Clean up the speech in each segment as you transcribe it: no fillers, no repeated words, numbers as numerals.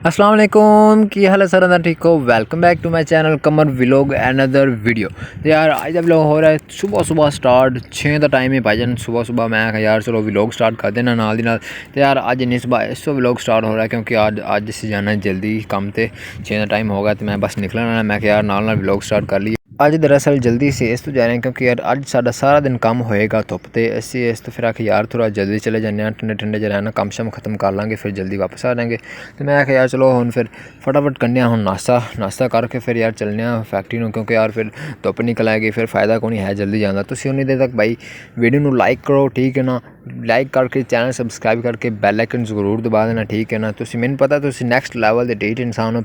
अस्सलाम वालेकुम की हाल है सर अंदर ठीक हो। Welcome back to my channel कमर व्लॉग अनदर वीडियो। तो यार आज का व्लॉग हो रहा है सुबह सुबह स्टार्ट 6 का टाइम है भाईजान। सुबह सुबह मैं यार चलो व्लॉग स्टार्ट कर देना नाल दी नाल। तो यार आज इन्नी सुबह इस व्लॉग स्टार्ट हो रहा है क्योंकि आज अस जाना जल्दी कम ते 6 का टाइम होगा तो मैं बस निकलना मैं यार नाल व्लॉग स्टार्ट कर लिया। अज दरअसल जल्दी से इस तो जा रहे हैं क्योंकि यार अज साडा सारा दिन कम होएगा धुप ते असी इस तो फिर आखे यार थोड़ा जल्दी चले जाने ठंडे ठंडे ज रहना कम शम खत्म कर लाँगे फिर जल्दी वापस आ जाएंगे। तो मैं आखे यार चलो हुण फिर फटाफट करने हुण नाश्ता करके फिर यार चलने फैक्ट्री में क्योंकि यार फिर धुप निकल आएगी फिर फायदा कोई है जल्दी जाना। तुसीं उन्नी देर तक भाई वीडियो में लाइक करो ठीक है ना, लाइक करके चैनल सबसक्राइब करके बैल आइकन जरूर दबा देना ठीक है ना। तुसीं मैनूं पता तुसीं नैक्सट लैवल दे ढीठ इंसान हो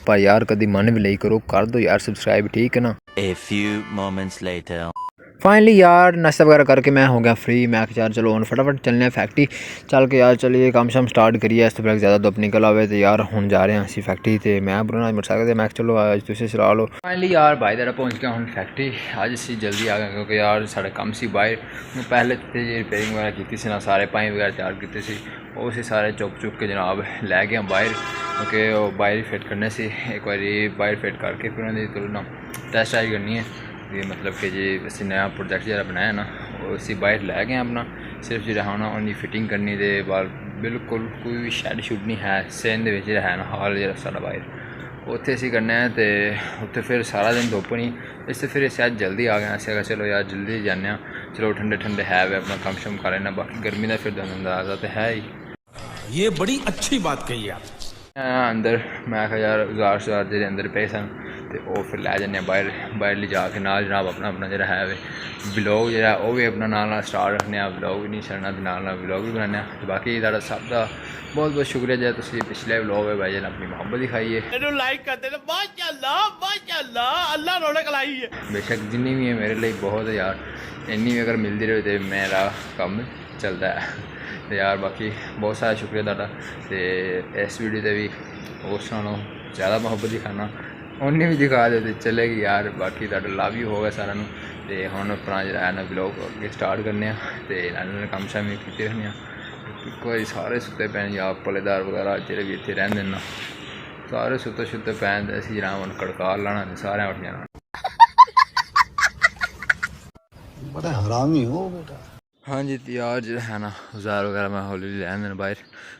पर यार कभी मन भी नहीं करो कर दो यार सब्सक्राइब ठीक है ना। A few moments later. Finally यार नाश्ता वगैरह करके मैं हो गया फ्री। मैं यार चलो हम फटाफट चलने फैक्ट्री चल के यार चलिए काम शाम स्टार्ट करिए। इस तो फिर ज़्यादा धुप निकल आवे तो यार हम जा रहे हैं असी फैक्ट्री तो मैं बुरा मोटरसाइकिल मैं चलो आज तुम चला लो। फाइनली यार भाई तेरा पहुँच गया हूँ फैक्ट्री। अज असी जल्दी आ गए क्योंकि यार साढ़े कम से बाहर पहले रिपेयरिंग वगैरह की ना सारे पाइप वगैरह तैयार किए वो सारे चुक चुक के जनाब लै गए बाहर क्योंकि बाहर फिट करने से एक बार बाहर फिट करके फिर उन्होंने तो ना टेस्ट ड्राइव करनी है। ये मतलब कि जी असी नया प्रोजेक्ट जरा बनाया ना उसी बाहर लै गए अपना सिर्फ जो होना उनकी फिटिंग करनी दे बाल बिल्कुल कोई भी शैड शुड नहीं है सेन दे है ना हाल जरा सारा बाहर उत्थे असी करना है तो उत्थे फिर सारा दिन धुप नहीं इससे फिर इस आज जल्दी आ गए अगर चलो यार जल्दी जाने चलो ठंडे ठंडे है वे अपना कम शम कर लेना बाकी गर्मी का फिर अंदाजा तो है ही। ये बड़ी अच्छी बात कही आप अंदर मैं यार औजार जो अंदर पे सन तो वह फिर लै जाने बाहर ले जाके नाल जनाब अपना अपना जो है व्लॉग जो वह भी अपना नाल स्टार्ट रखने व्लॉग भी नहीं छड़ना तो नाल व्लॉग भी बनाने। तो बाकी तुहाडा सब का बहुत बहुत शुक्रिया जो तुसीं पिछले व्लॉग है भाई अपनी मोहब्बत दिखाई है लाइक करते माशाल्लाह अल्लाह रौनक लाई है। बेशक जिन्नी भी है मेरे लिए बहुत है यार इन्नी भी अगर मिलती रहे तो मेरा कम चलता है। तो यार बाकी बहुत सारा शुक्रिया तुहाडा तो इस वीडियो से भी उस नालों ज़्यादा मोहब्बत दिखाना उन्हें भी दिखा दे चलेगी यार। बाकी तुहाडा लव यू होगा सारा तो हम अपना जो है ना व्लॉग अगे स्टार्ट करने तो कम शाम भी करते रहने कोई सारे सुते पैन या पलेदार वगैरह जो भी इतने रहते ना सारे सुते सुते पैन तो असी जनाब हम कड़कार लाना सारे उठ जाना। बड़ा हरामी हो बेटा। हाँ जी तो यार जो है ना औजार वगैरह मैं हौली लैन देना बाहर।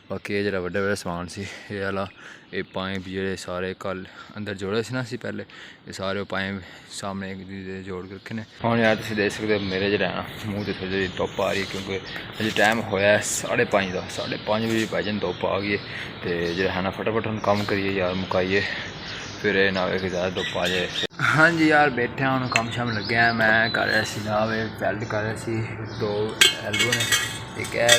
बाकी ये जो बड़े समान से ये वाला ये पाइप जो सारे कल अंदर जोड़े से ना सी पहले ये सारे पाइप सामने एक दूसरे जोड़ के रखे ने। हाँ यार तुम देख सकते हो मेरे जो है ना मूँह से थोड़ी धुप आ रही है क्योंकि अभी टाइम होया 5:30 का 5:30 बजे भाईजान धुप आ गई तो जो है ना फटाफट हम काम करिए यार मुकाइए फिर ना हो ज़्यादा धुप आ जाए। हाँ जी यार बैठे हम कम शम लगे हैं मैं कर रहा सी ना वेल्ड कर रहा सी 2 एल्बो ने एक है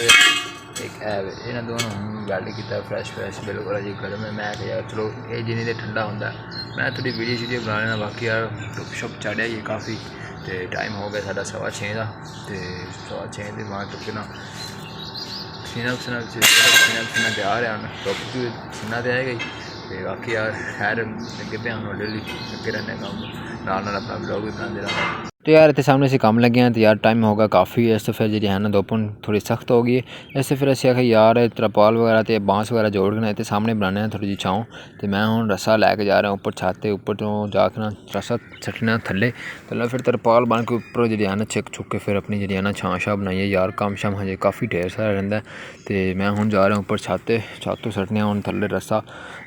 इन्होंने दोनों वेल्ड किया फ्रैश बिल्कुल जी गर्म है। मैं यार चलो ये जिन्नी देर ठंडा होंगे मैं थोड़ी वीडियो शीडियो बना लेना। बाकी यार धुप शुप चढ़िया ही काफ़ी तो टाइम हो गया साढ़ा 6:15 का तो 6:15 के बाद टुकना सीना तैयार है धुप सीना तो आएगा ही। तो बाकी यार खैर लगे पे हम डेली लगे रहने काम नाल अपना ब्लॉग भी बनाते रहना। तो यार इतने सामने से काम लगे हैं तो यार टाइम होगा काफ़ी है। तो फिर जी है ना धुप थोड़ी सख्त हो गई है इससे फिर अस आखे यार तरपाल वगैरह तो बांस वगैरह जोड़ के तो सामने बनाने हैं थोड़ी जी छाँव। तो मैं हूँ रस्सा लैके जा रहा ऊपर छत ऊपर तो जाके ना रस्सा सटना थले फिर तरपाल बन के उपर जी है ना छिक छुक के फिर अपनी जी है ना छां छां बनाइए यार काम शाम हजे काफ़ी ढेर सारा रहा। तो मैं हूँ जा रहा ऊपर छत तो सटने हूँ थले रस्सा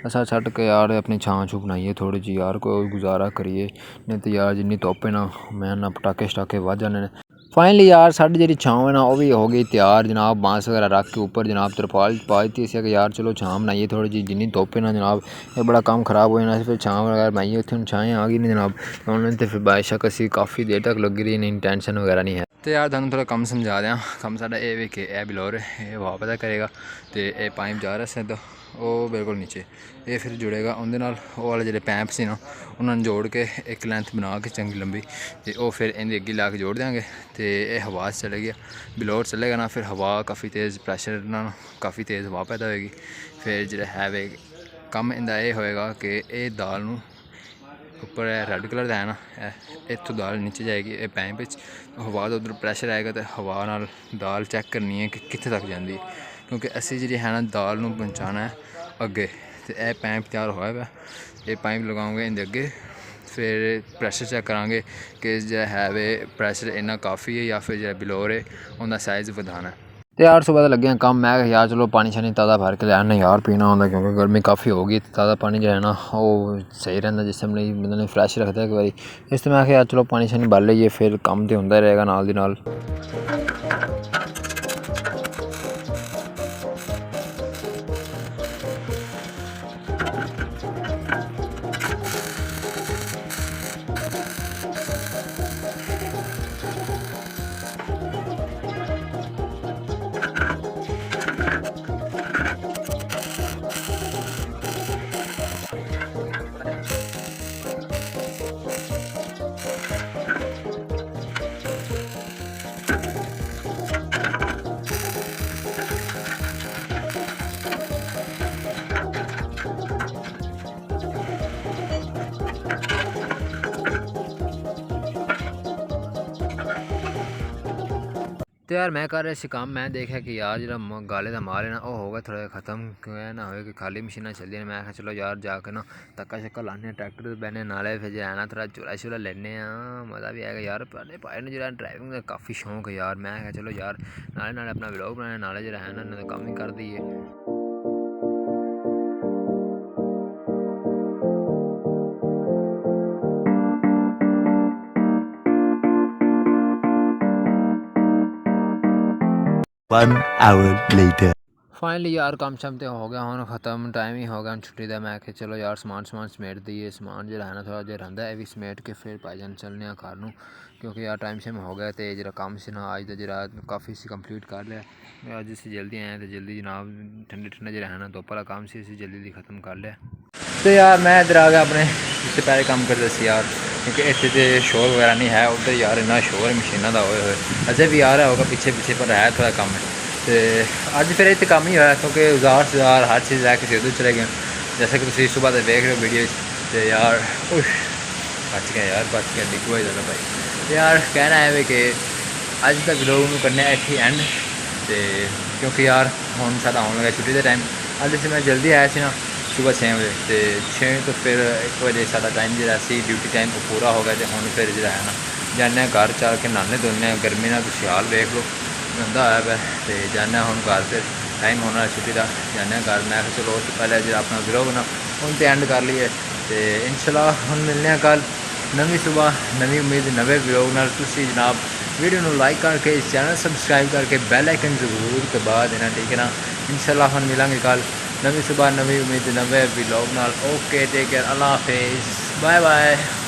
सट के यार अपनी छां छू बनाइए थोड़ी जी यार कोई गुजारा करिए नहीं तो यार जिन्नी धुप है ना मैं ना पटाके शटाके वज जाने। फाइनली यार साड़ी जी छाँव है ना वह भी हो गई तैयार जनाब बांस वगैरह रख के ऊपर जनाब तरपाल पा दी इसे यार चलो छाँ बनाइए थोड़ी जी जिन्नी धुप है ना जनाब ये बड़ा काम खराब हो जाना फिर छाँ वगैरह बनाइए उत्थे छाएँ आ गई नहीं जनाब उन्होंने तो फिर बेशक असी काफ़ी देर तक लगी रही नहीं टेंशन वगैरह नहीं है। तो यार तुम थोड़ा कम समझा दें कम साढ़ा ये वे कि बिलोर ये हवा पता करेगा तो ये पाइप जा रहा सीधा वो बिल्कुल नीचे ये फिर जुड़ेगा उनके नाल वो वाले जो पैंप से ना उन्होंने जोड़ के एक लेंथ बना के चंगी लंबी तो वह फिर इनके अगे ला के जोड़ देंगे तो ये हवा से चले गया बिलोर चलेगा ना फिर हवा काफ़ी तेज़ प्रैशर ना काफ़ी तेज़ हवा पैदा होगी फिर जो है वे कम इनका यह होएगा कि ये दाल नूं ऊपर रेड कलर का है ना इतों दाल नीचे जाएगी ये पैंप हवा का उधर प्रैशर आएगा तो हवा नाल दाल चैक करनी है कि कितने तक जाती है क्योंकि असी जी है ना दाल नूं पहुँचाना है अगे। तो यह पाइप तैयार होया हुआ, ये पाइप लगाओगे इनके अगे, फिर प्रैशर चेक करांगे कि जो है वे प्रैशर इन्ना काफ़ी है या फिर जो बिलोर है उनका साइज़ वधाना है। तो यार सुबह तो लगे हैं काम, मैं यार चलो पानी शानी ताज़ा भर के लैना यार पीना होंगे क्योंकि गर्मी काफ़ी होगी। ताज़ा पानी जो है ना वो सही रहता जिसम नहीं बंदे ने फ्रैश रखता है एक बारी। इस तो मैं यार चलो पानी शानी भर लीजिए फिर काम तो होंदा रहेगा नाल दी नाल। तो यार मैं कर रहा सी काम, मैं देखा कि यार जो गाले का माल है ना वो होगा थोड़ा ख़त्म, क्यों है ना हो कि खाली मशीन चलती मैं आखा चलो यार जाकर ना धक्का शक्का लाने ट्रैक्टर बहने नाले फिर जो है ना थोड़ा चूल्हा शूल्हा लेने मज़ा भी आएगा यार। पहले भाई ने जो ड्राइविंग का काफ़ी शौक है यार, मैं आखा चलो यार नाले नाले अपना व्लॉग बनाने नाले जो है ना काम ही कर दिए। One hour later. फाइनली यार काम शाम तो हो गया हूँ ख़त्म, टाइम ही हो गया छुट्टी का। मैं आखे चलो यार समान समेट दिए, समान जो है ना थोड़ा जो रहा है भी समेट के फिर भाईजान चलने घर नूं क्योंकि यार टाइम शाम हो गया। तो जो काम से ना अज का जो काफ़ी सी कंप्लीट कर लिया। अज असी जल्दी आए तो जल्दी जनाब ठंडे ठंडे जो है ना धुप वाला काम से असी जल्दी खत्म कर लिया। तो यार मैं इधर आ गया अपने जिससे पहले काम करते सी यार, क्योंकि इतने तो शोर वगैरह नहीं है, उधर यार इन्ना शोर मशीनों का होए हुए अजय भी आ रहा होगा पीछे पीछे पर है थोड़ा कम है। तो अज फिर इतने कम ही होया क्योंकि औजार हर चीज़ लैके उधर चले गए जैसे कि तुम सुबह तो देख रहे हो वीडियो। तो यार उश बच गया यार, बच गया डिग हुआ ज़्यादा भाई। तो यार कहना है कि अज का व्लॉग में करने इतने एंड, तो क्योंकि यार हम साढ़ा आने लगा छुट्टी का टाइम। अज से मैं जल्दी आया सी ना सुबह 6 बजे, तो 6 तो फिर 1 बजे साढ़ा टाइम जो ड्यूटी टाइम पूरा हो गया। तो हम फिर जो है ना जाने घर चल के नहाने धोने, गर्मी ना तुम हाल देख लो गंदा आया पा। तो जाने हम घर फिर टाइम होना छुट्टी का जाने घर। मैं चलो उस पहले जो अपना व्लॉग ना उन तो एंड कर लिए। तो इंशाल्लाह हम मिलने कल नवी सुबह नवी उम्मीद नवे व्लॉग नाल। तुसी जनाब वीडियो को लाइक करके चैनल सबसक्राइब करके बैल आइकन जरूर दबा देना, ठीक है ना। इंशाल्लाह हम मिलेंगे कल नवी सुबह नवी उम्मीद नवे व्लॉग नाल। ओके टेक केयर, अल्लाह हाफिज़, बाय बाय।